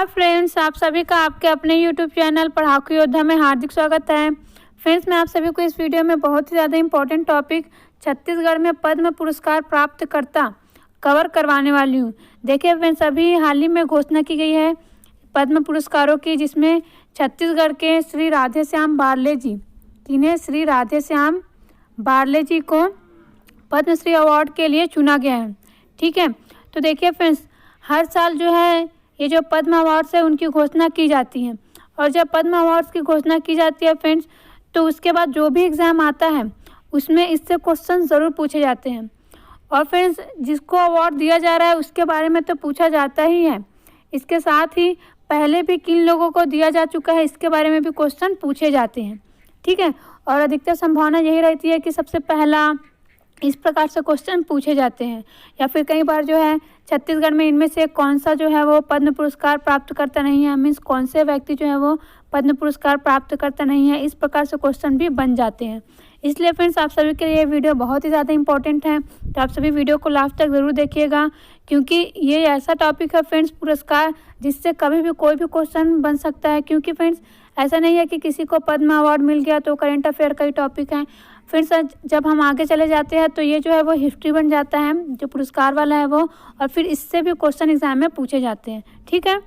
Hi friends, आप सभी का आपके अपने यूट्यूब चैनल पढ़ाकू योद्धा में हार्दिक स्वागत है। फ्रेंड्स, मैं आप सभी को इस वीडियो में बहुत ही ज़्यादा इम्पोर्टेंट टॉपिक छत्तीसगढ़ में पद्म पुरस्कार प्राप्तकर्ता कवर करवाने वाली हूँ। देखिए फ्रेंड्स, अभी हाल ही में घोषणा की गई है पद्म पुरस्कारों की, जिसमें छत्तीसगढ़ के श्री राधेश्याम बारले जी, जिन्हें श्री राधेश्याम बारले जी को पद्मश्री अवार्ड के लिए चुना गया है। ठीक है, तो देखिए फ्रेंड्स, हर साल जो है ये जो पद्म अवार्ड्स है उनकी घोषणा की जाती है, और जब पद्म अवार्ड्स की घोषणा की जाती है फ्रेंड्स, तो उसके बाद जो भी एग्ज़ाम आता है उसमें इससे क्वेश्चन ज़रूर पूछे जाते हैं। और फ्रेंड्स, जिसको अवार्ड दिया जा रहा है उसके बारे में तो पूछा जाता ही है, इसके साथ ही पहले भी किन लोगों को दिया जा चुका है इसके बारे में भी क्वेश्चन पूछे जाते हैं। ठीक है, और अधिकतर संभावना यही रहती है कि सबसे पहला इस प्रकार से क्वेश्चन पूछे जाते हैं, या फिर कई बार जो है छत्तीसगढ़ में इनमें से कौन सा जो है वो पद्म पुरस्कार प्राप्त करता नहीं है, मीन्स कौन से व्यक्ति जो है वो पद्म पुरस्कार प्राप्त करता नहीं है, इस प्रकार से क्वेश्चन भी बन जाते हैं। इसलिए फ्रेंड्स, आप सभी के लिए ये वीडियो बहुत ही ज़्यादा इंपॉर्टेंट है, तो आप सभी वीडियो को लास्ट तक ज़रूर देखिएगा, क्योंकि ये ऐसा टॉपिक है फ्रेंड्स, पुरस्कार, जिससे कभी भी कोई भी क्वेश्चन बन सकता है। क्योंकि फ्रेंड्स, ऐसा नहीं है कि किसी को पद्म अवार्ड मिल गया तो करेंट अफेयर का ही टॉपिक है। फ्रेंड्स, जब हम आगे चले जाते हैं तो ये जो है वो हिस्ट्री बन जाता है, जो पुरस्कार वाला है वो, और फिर इससे भी क्वेश्चन एग्जाम में पूछे जाते हैं। ठीक है,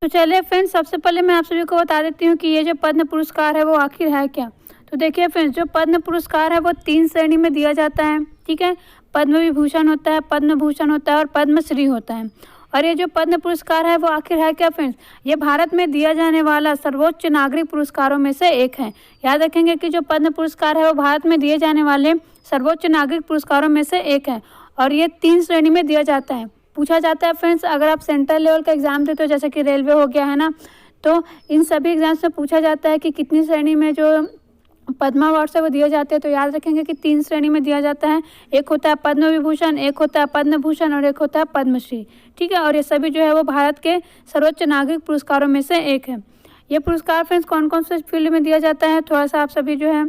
तो चलिए फ्रेंड्स, सबसे पहले मैं आप सभी को बता देती हूँ कि ये जो पद्म पुरस्कार है वो आखिर है क्या। तो देखिए फ्रेंड्स, जो पद्म पुरस्कार है वो 3 श्रेणी में दिया जाता है। ठीक है, पद्म विभूषण होता है, पद्म भूषण होता है और पद्मश्री होता है। और ये जो पद्म पुरस्कार है वो आखिर है क्या फ्रेंड्स, ये भारत में दिया जाने वाला सर्वोच्च नागरिक पुरस्कारों में से एक है। याद रखेंगे कि जो पद्म पुरस्कार है वो भारत में दिए जाने वाले सर्वोच्च नागरिक पुरस्कारों में से एक है, और ये 3 श्रेणी में दिया जाता है। पूछा जाता है फ्रेंड्स, अगर आप सेंट्रल लेवल का एग्जाम देते हो, जैसे कि रेलवे हो गया है ना, तो इन सभी एग्जाम्स में पूछा जाता है कि कितनी श्रेणी में जो पद्म अवार्ड से वो दिए जाते हैं। तो याद रखेंगे कि 3 श्रेणी में दिया जाता है, एक होता है पद्म विभूषण, एक होता है पद्म भूषण और एक होता है पद्मश्री। ठीक है, और ये सभी जो है वो भारत के सर्वोच्च नागरिक पुरस्कारों में से एक है। ये पुरस्कार फ्रेंड्स कौन कौन से फील्ड में दिया जाता है, थोड़ा सा आप सभी जो है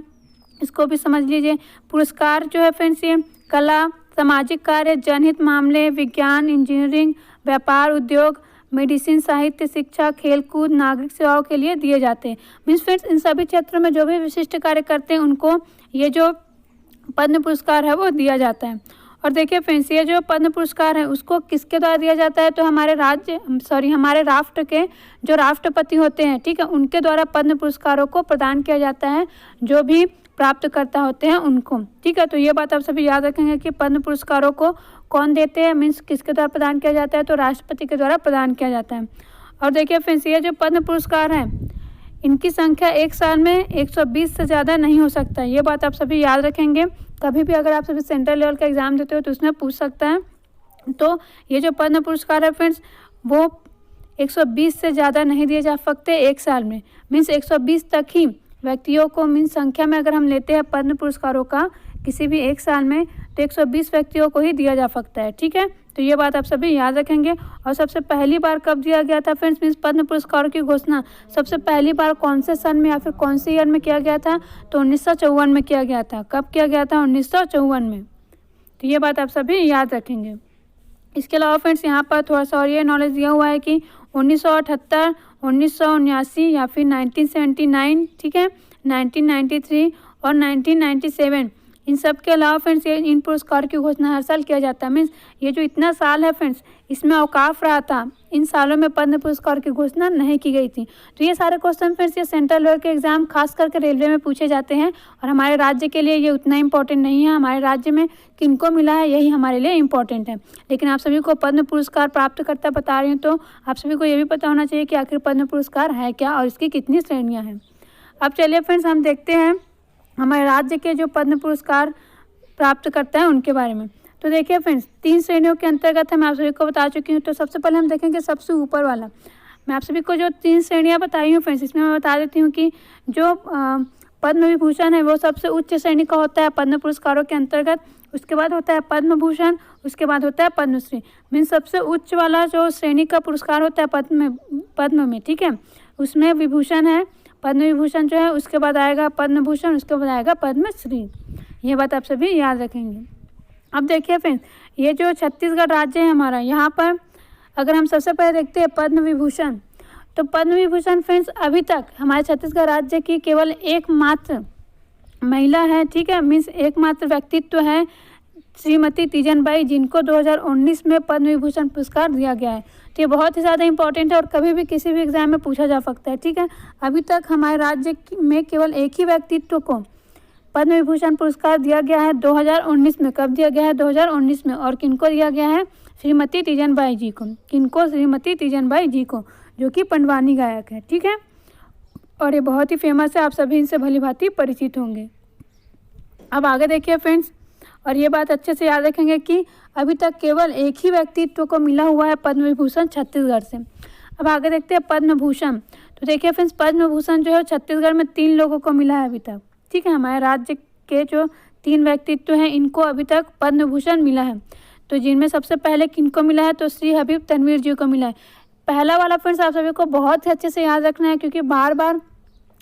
इसको भी समझ लीजिए। पुरस्कार जो है फ्रेंड्स, ये कला, सामाजिक कार्य, जनहित मामले, विज्ञान, इंजीनियरिंग, व्यापार, उद्योग, मेडिसिन, साहित्य, शिक्षा, खेलकूद, नागरिक सेवाओं के लिए दिए जाते हैं। मीन्स फ्रेंड्स, इन सभी क्षेत्रों में जो भी विशिष्ट कार्य करते हैं उनको ये जो पद्म पुरस्कार है वो दिया जाता है। और देखिए फ्रेंड्स, ये जो पद्म पुरस्कार है उसको किसके द्वारा दिया जाता है, तो हमारे हमारे राष्ट्र के जो राष्ट्रपति होते हैं, ठीक है, उनके द्वारा पद्म पुरस्कारों को प्रदान किया जाता है, जो भी प्राप्तकर्ता होते हैं उनको। ठीक है, तो ये बात आप सभी याद रखेंगे कि पद्म पुरस्कारों को कौन देते हैं, मीन्स किसके द्वारा प्रदान किया जाता है, तो राष्ट्रपति के द्वारा प्रदान किया जाता है। और देखिए फ्रेंड्स, ये जो पद्म पुरस्कार है इनकी संख्या एक साल में 120 से ज़्यादा नहीं हो सकता। ये बात आप सभी याद रखेंगे, कभी भी अगर आप सभी सेंट्रल लेवल का एग्जाम देते हो तो उसमें पूछ सकता है। तो ये जो पद्म पुरस्कार है फ्रेंड्स, वो 120 से ज़्यादा नहीं दिए जा सकते एक साल में, मीन्स 120 तक ही व्यक्तियों को, मीन्स संख्या में अगर हम लेते हैं पद्म पुरस्कारों का किसी भी एक साल में, तो 120 व्यक्तियों को ही दिया जा सकता है। ठीक है, तो ये बात आप सभी याद रखेंगे। और सबसे पहली बार कब दिया गया था फ्रेंड्स, मीन्स पद्म पुरस्कारों की घोषणा सबसे पहली बार कौन से सन में या फिर कौन से ईयर में किया गया था, तो 1954 में किया गया था। कब किया गया था, 1954 में। तो ये बात आप सभी याद रखेंगे। इसके अलावा फ्रेंड्स, यहाँ पर थोड़ा सा और ये नॉलेज दिया हुआ है कि 1978, 1979 या फिर 1979, ठीक है, 1993 और 1997, इन सब के अलावा फ्रेंड्स ये इन पुरस्कार की घोषणा हर साल किया जाता है। मीन्स ये जो इतना साल है फ्रेंड्स, इसमें अवकाश रहा था, इन सालों में पद्म पुरस्कार की घोषणा नहीं की गई थी। तो ये सारे क्वेश्चन फ्रेंड्स ये सेंट्रल लेवल के एग्जाम खास करके रेलवे में पूछे जाते हैं, और हमारे राज्य के लिए ये उतना इंपॉर्टेंट नहीं है। हमारे राज्य में किनको मिला है यही हमारे लिए इंपॉर्टेंट है। लेकिन आप सभी को पद्म पुरस्कार प्राप्तकर्ता बता रही हूँ, तो आप सभी को ये भी पता होना चाहिए कि आखिर पद्म पुरस्कार है क्या और इसकी कितनी श्रेणियाँ हैं। अब चलिए फ्रेंड्स, हम देखते हैं हमारे राज्य के जो पद्म पुरस्कार प्राप्त करते हैं उनके बारे में। तो देखिए फ्रेंड्स, 3 श्रेणियों के अंतर्गत है, मैं आप सभी को बता चुकी हूँ। तो सबसे पहले हम देखेंगे सबसे ऊपर वाला। मैं आप सभी को जो 3 श्रेणियाँ बताई हूँ फ्रेंड्स, इसमें मैं बता देती हूँ कि जो पद्म विभूषण है वो सबसे उच्च श्रेणी का होता है पद्म पुरस्कारों के अंतर्गत। उसके बाद होता है पद्म भूषण, उसके बाद होता है पद्मश्री। मीन्स सबसे उच्च वाला जो श्रेणी का पुरस्कार होता है पद्म में, ठीक है, उसमें विभूषण है, पद्म विभूषण जो है, उसके बाद आएगा पद्म भूषण, उसके बाद आएगा पद्मश्री। ये बात आप सभी याद रखेंगे। अब देखिए फ्रेंड्स, ये जो छत्तीसगढ़ राज्य है हमारा, यहाँ पर अगर हम सबसे पहले देखते हैं पद्म विभूषण, तो पद्म विभूषण फ्रेंड्स अभी तक हमारे छत्तीसगढ़ राज्य की केवल एकमात्र महिला है, ठीक है, मीन्स एकमात्र व्यक्तित्व है श्रीमती तीजन-बाई, जिनको 2019 में पद्म विभूषण पुरस्कार दिया गया है। तो ये बहुत ही ज़्यादा इंपॉर्टेंट है और कभी भी किसी भी एग्जाम में पूछा जा सकता है, ठीक है। अभी तक हमारे राज्य में केवल एक ही व्यक्तित्व को पद्म विभूषण पुरस्कार दिया गया है 2019 में। कब दिया गया है? 2019 में। और किनको दिया गया है? श्रीमती तीजन-बाई जी को। किनको? श्रीमती तीजन-बाई जी को, जो कि पंडवानी गायक है, ठीक है। और ये बहुत ही फेमस है, आप सभी इनसे भली भांति परिचित होंगे। अब आगे देखिए फ्रेंड्स, और ये बात अच्छे से याद रखेंगे कि अभी तक केवल एक ही व्यक्तित्व को मिला हुआ है पद्म विभूषण छत्तीसगढ़ से। अब आगे देखते हैं पद्म भूषण। तो देखिए फ्रेंड्स, पद्म भूषण जो है छत्तीसगढ़ में 3 लोगों को मिला है अभी तक, ठीक है। हमारे राज्य के जो 3 व्यक्तित्व हैं इनको अभी तक पद्म भूषण मिला है। तो जिनमें सबसे पहले किनको मिला है? तो श्री हबीब तनवीर जी को मिला है। पहला वाला फ्रेंड्स आप सभी को बहुत ही अच्छे से याद रखना है, क्योंकि बार बार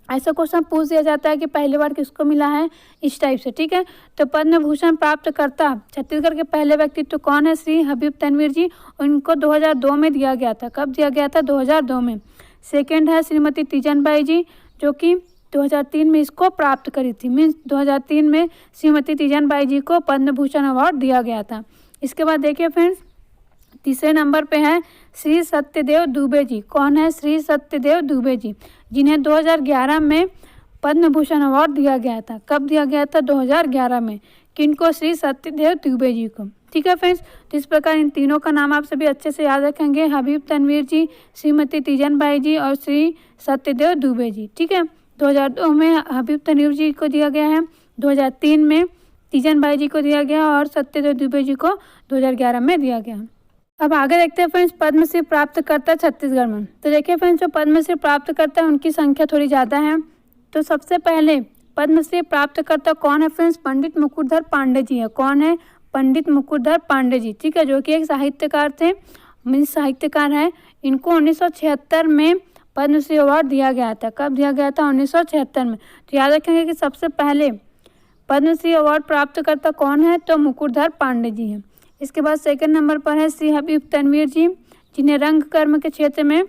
ऐसा क्वेश्चन पूछ दिया जाता है कि पहली बार किसको मिला है, इस टाइप से, ठीक है। तो पद्म भूषण प्राप्तकर्ता छत्तीसगढ़ के पहले व्यक्तित्व कौन है? श्री हबीब तनवीर जी। उनको 2002 में दिया गया था। कब दिया गया था? 2002 में। सेकेंड है श्रीमती तीजन-बाई जी, जो कि 2003 में इसको प्राप्त करी थी। मीन्स 2003 में श्रीमती तीजन-बाई जी को पद्म भूषण अवार्ड दिया गया था। इसके बाद देखिए फ्रेंड्स, तीसरे नंबर पे है श्री सत्यदेव दुबे जी। कौन है? श्री सत्यदेव दुबे जी, जिन्हें 2011 में पद्म भूषण अवार्ड दिया गया था। कब दिया गया था? 2011 में। किनको? श्री सत्यदेव दुबे जी को, ठीक है फ्रेंड्स। तो इस प्रकार इन तीनों का नाम आप सभी अच्छे से याद रखेंगे, हबीब तनवीर जी, श्रीमती तीजन-बाई जी और श्री सत्यदेव दुबे जी, ठीक है। 2002 में हबीब तनवीर जी को दिया गया है, 2003 में तीजन-बाई जी को दिया गया और सत्यदेव दुबे जी को 2011 में दिया गया। अब आगे देखते हैं फ्रेंड्स पद्मश्री प्राप्तकर्ता छत्तीसगढ़ में। तो देखिए फ्रेंड्स, जो पद्मश्री प्राप्तकर्ता है उनकी संख्या थोड़ी ज़्यादा है। तो सबसे पहले पद्मश्री प्राप्तकर्ता कौन है फ्रेंड्स? पंडित मुकुटधर पांडे जी है। कौन है? पंडित मुकुटधर पांडे जी, ठीक है, जो कि एक साहित्यकार थे, मीन्स साहित्यकार है। इनको 1976 में पद्मश्री अवार्ड दिया गया था। कब दिया गया था? 1976 में। तो याद रखेंगे कि सबसे पहले पद्मश्री अवार्ड प्राप्तकर्ता कौन है? तो मुकुटधर पांडे जी हैं। इसके बाद सेकंड नंबर पर है श्री हबीब तनवीर जी, जिन्हें रंगकर्म के क्षेत्र में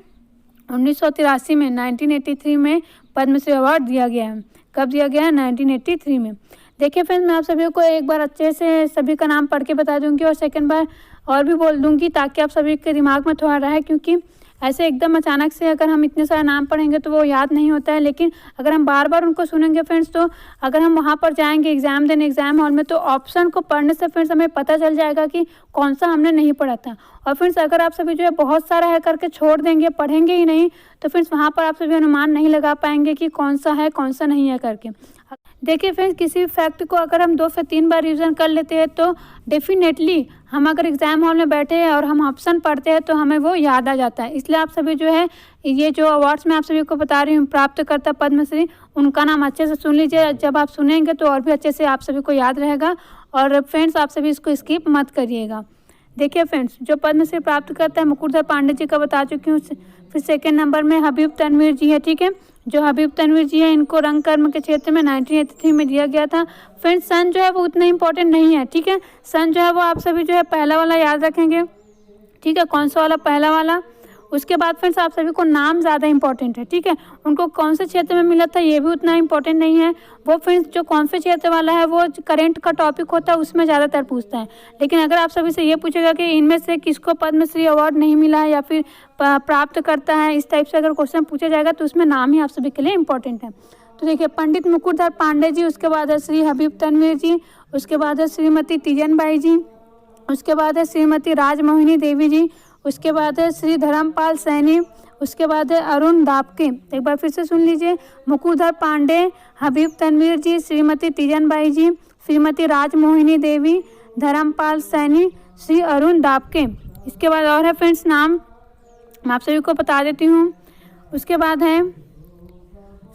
1983 में 1983 में पद्मश्री अवार्ड दिया गया है। कब दिया गया है? 1983 में। देखिए फ्रेंड्स, मैं आप सभी को एक बार अच्छे से सभी का नाम पढ़ के बता दूंगी और सेकंड बार और भी बोल दूंगी, ताकि आप सभी के दिमाग में थोड़ा रहे, क्योंकि ऐसे एकदम अचानक से अगर हम इतने सारे नाम पढ़ेंगे तो वो याद नहीं होता है। लेकिन अगर हम बार बार उनको सुनेंगे फ्रेंड्स, तो अगर हम वहाँ पर जाएंगे एग्जाम देने एग्जाम हॉल में, तो ऑप्शन को पढ़ने से फ्रेंड्स हमें पता चल जाएगा कि कौन सा हमने नहीं पढ़ा था। और फ्रेंड्स, अगर आप सभी जो है बहुत सारा है करके छोड़ देंगे, पढ़ेंगे ही नहीं, तो फ्रेंड्स वहाँ पर आप सभी अनुमान नहीं लगा पाएंगे कि कौन सा है कौन सा नहीं है करके। देखिए फ्रेंड्स, किसी फैक्ट को अगर हम 2 से 3 बार रिवीजन कर लेते हैं तो डेफिनेटली हम अगर एग्जाम हॉल में बैठे हैं और हम ऑप्शन पढ़ते हैं तो हमें वो याद आ जाता है। इसलिए आप सभी जो है ये जो अवार्ड्स मैं आप सभी को बता रही हूँ प्राप्तकर्ता पद्मश्री, उनका नाम अच्छे से सुन लीजिए। जब आप सुनेंगे तो और भी अच्छे से आप सभी को याद रहेगा। और फ्रेंड्स, आप सभी इसको स्किप मत करिएगा। देखिए फ्रेंड्स, जो पद्मश्री प्राप्त करता है मुकुटधर पांडे जी का बता चुकी हूँ। फिर सेकेंड नंबर में हबीब तनवीर जी है, ठीक है। जो हबीब तनवीर जी है, इनको रंगकर्म के क्षेत्र में 1983 में दिया गया था। फ्रेंड्स, सन जो है वो उतना इंपॉर्टेंट नहीं है, ठीक है। सन जो है वो आप सभी जो है पहला वाला याद रखेंगे, ठीक है। कौन सा वाला? पहला वाला। उसके बाद फ्रेंड्स आप सभी को नाम ज़्यादा इंपॉर्टेंट है, ठीक है। उनको कौन से क्षेत्र में मिला था ये भी उतना इंपॉर्टेंट नहीं है। वो फ्रेंड्स जो कौन से क्षेत्र वाला है वो करंट का टॉपिक होता है, उसमें ज़्यादातर पूछता है। लेकिन अगर आप सभी से ये पूछेगा कि इनमें से किसको पद्मश्री अवार्ड नहीं मिला है या फिर प्राप्त करता है, इस टाइप से अगर क्वेश्चन पूछा जाएगा तो उसमें नाम ही आप सभी के लिए इंपॉर्टेंट है। तो देखिए, पंडित मुकुटधर पांडे जी, उसके बाद है श्री हबीब तनवीर जी, उसके बाद है श्रीमती तीजन-बाई जी, उसके बाद है श्रीमती राजमोहिनी देवी जी, उसके बाद है श्री धर्मपाल सैनी, उसके बाद है अरुण दापके। एक बार फिर से सुन लीजिए, मुकुटधर पांडे, हबीब तनवीर जी, श्रीमती तीजन-बाई जी, श्रीमती राजमोहिनी देवी, धर्मपाल सैनी, श्री अरुण दापके। इसके बाद और है फ्रेंड्स नाम, मैं आप सभी को बता देती हूँ। उसके बाद है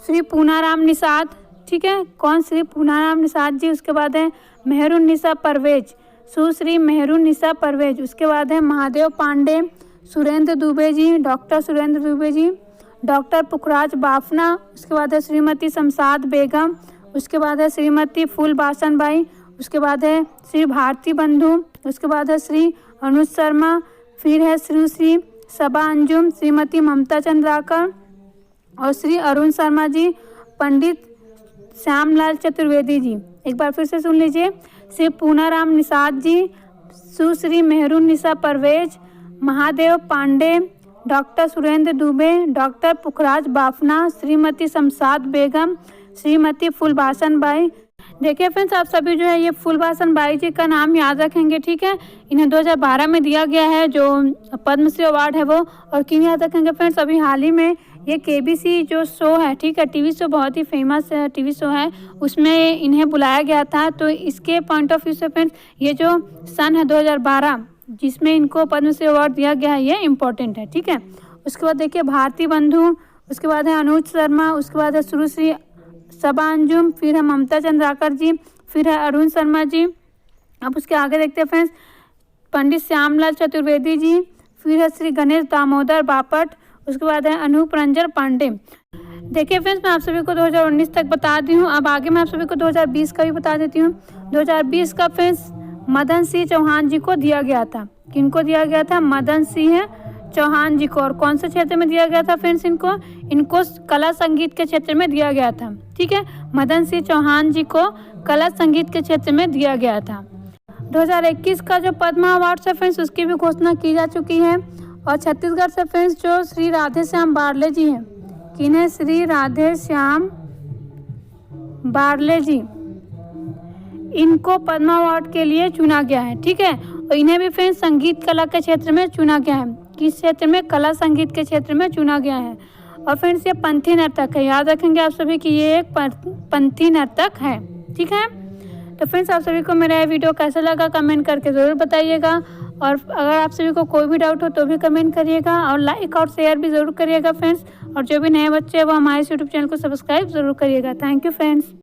श्री पूनाराम निषाद, ठीक है। कौन? श्री पूनाराम निषाद जी। उसके बाद है मेहरुन्निसा परवेज, सुश्री मेहरुन्निसा परवेज। उसके बाद है महादेव पांडे, सुरेंद्र दुबे जी, डॉक्टर सुरेंद्र दुबे जी, डॉक्टर पुखराज बाफना। उसके बाद है श्रीमती शमशाद बेगम, उसके बाद है श्रीमती फूलबासन बाई, उसके बाद है श्री भारती बंधु, उसके बाद है श्री अनुज शर्मा, फिर है श्री सबा अंजुम श्रीमती ममता चंद्राकर और श्री अरुण शर्मा जी, पंडित श्यामलाल चतुर्वेदी जी। एक बार फिर से सुन लीजिए। Shri Punaram Nishad ji, Sushri Mehrunnisa Parvez, Mahadev Pandey, doctor Surendra Dubey, doctor Pukhraj Bafna, Shrimati Shamshad Begum, Shrimati Phulbhashan Bai. देखिए फ्रेंड्स, आप सभी जो है ये फुलभाषण बाई जी का नाम याद रखेंगे, ठीक है। इन्हें 2012 में दिया गया है जो पद्मश्री अवार्ड है वो। और क्यों याद रखेंगे फ्रेंड्स, अभी हाल ही में ये केबीसी जो शो है, ठीक है, टीवी शो, बहुत ही फेमस टीवी शो है, उसमें इन्हें बुलाया गया था। तो इसके पॉइंट ऑफ व्यू से फ्रेंड्स ये जो सन है 2012 जिसमें इनको पद्मश्री अवार्ड दिया गया है, ये इम्पोर्टेंट है, ठीक है। उसके बाद देखिए भारती बंधु, उसके बाद है अनुज शर्मा, उसके बाद है सुश्री सबा अंजुम, फिर है ममता चंद्राकर जी, फिर है अरुण शर्मा जी। अब उसके आगे देखते हैं फ्रेंड्स पंडित श्यामलाल चतुर्वेदी जी, फिर है श्री गणेश दामोदर बापट, उसके बाद है अनूप रंजन पांडे। देखिए फ्रेंड्स, मैं आप सभी को 2019 तक बता दी हूँ। अब आगे मैं आप सभी को 2020 का भी बता देती हूँ। 2020 का फ्रेंड्स मदन सिंह चौहान जी को दिया गया था। किनको दिया गया था? मदन सिंह चौहान जी को। और कौन से क्षेत्र में दिया गया था फ्रेंड्स? इनको कला संगीत के क्षेत्र में दिया गया था, ठीक है। मदन सिंह चौहान जी को कला संगीत के क्षेत्र में दिया गया था। 2021 का जो पद्मा अवार्ड है फ्रेंड्स उसकी भी घोषणा की जा चुकी है। और छत्तीसगढ़ से फ्रेंड्स जो श्री राधे श्याम बारले जी हैं, किन्हें? श्री राधे श्याम बारले जी, इनको पद्मा अवार्ड के लिए चुना गया है, ठीक है। और इन्हें भी फ्रेंड्स संगीत कला के क्षेत्र में चुना गया है। किस क्षेत्र में? कला संगीत के क्षेत्र में चुना गया है। और फ्रेंड्स ये पंथी नर्तक है, याद रखेंगे आप सभी कि ये एक पंथी नर्तक है, ठीक है। तो फ्रेंड्स आप सभी को मेरा ये वीडियो कैसा लगा कमेंट करके ज़रूर बताइएगा। और अगर आप सभी को कोई भी डाउट हो तो भी कमेंट करिएगा और लाइक और शेयर भी ज़रूर करिएगा फ्रेंड्स। और जो भी नए बच्चे हैं वो हमारे यूट्यूब चैनल को सब्सक्राइब ज़रूर करिएगा। Thank you friends.